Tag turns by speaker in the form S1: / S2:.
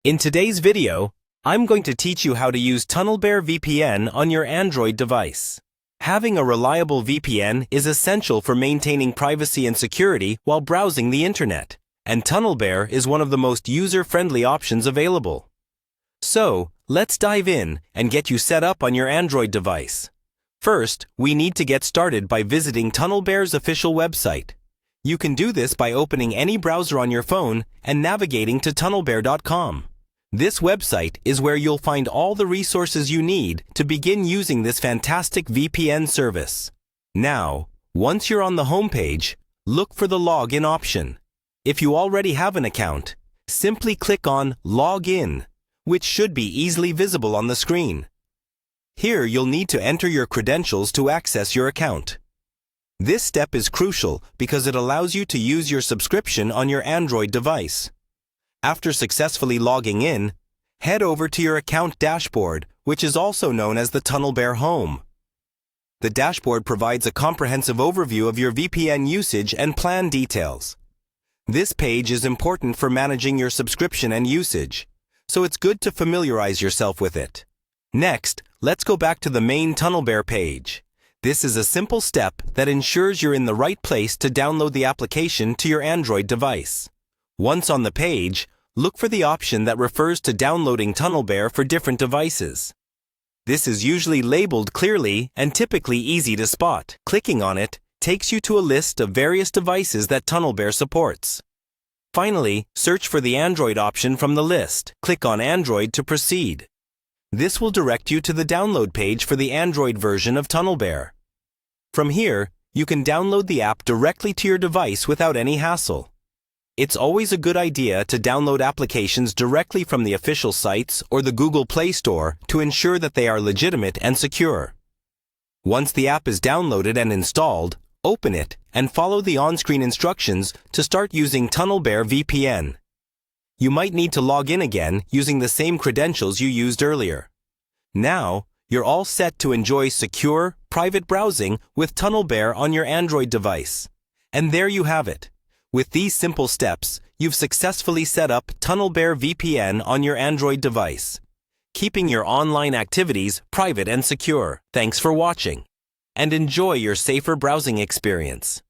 S1: In today's video, I'm going to teach you how to use Tunnelbear Vpn on your Android device. Having a reliable VPN is essential for maintaining privacy and security while browsing the internet, and Tunnelbear is one of the most user-friendly options available. So, let's dive in and get you set up on your Android device. First, we need to get started by visiting Tunnelbear's official website. You can do this by opening any browser on your phone and navigating to tunnelbear.com. This website is where you'll find all the resources you need to begin using this fantastic VPN service. Now, once you're on the homepage, look for the Login option. If you already have an account, simply click on Login, which should be easily visible on the screen. Here you'll need to enter your credentials to access your account. This step is crucial because it allows you to use your subscription on your Android device. After successfully logging in, head over to your account dashboard, which is also known as the Tunnelbear Home. The dashboard provides a comprehensive overview of your VPN usage and plan details. This page is important for managing your subscription and usage, so it's good to familiarize yourself with it. Next, let's go back to the main Tunnelbear page. This is a simple step that ensures you're in the right place to download the application to your Android device. Once on the page, look for the option that refers to downloading Tunnelbear for different devices. This is usually labeled clearly and typically easy to spot. Clicking on it takes you to a list of various devices that Tunnelbear supports. Finally, search for the Android option from the list. Click on Android to proceed. This will direct you to the download page for the Android version of Tunnelbear. From here, you can download the app directly to your device without any hassle. It's always a good idea to download applications directly from the official sites or the Google Play Store to ensure that they are legitimate and secure. Once the app is downloaded and installed, open it and follow the on-screen instructions to start using Tunnelbear VPN. You might need to log in again using the same credentials you used earlier. Now, you're all set to enjoy secure, private browsing with Tunnelbear on your Android device. And there you have it. With these simple steps, you've successfully set up Tunnelbear VPN on your Android device, keeping your online activities private and secure. Thanks for watching, and enjoy your safer browsing experience.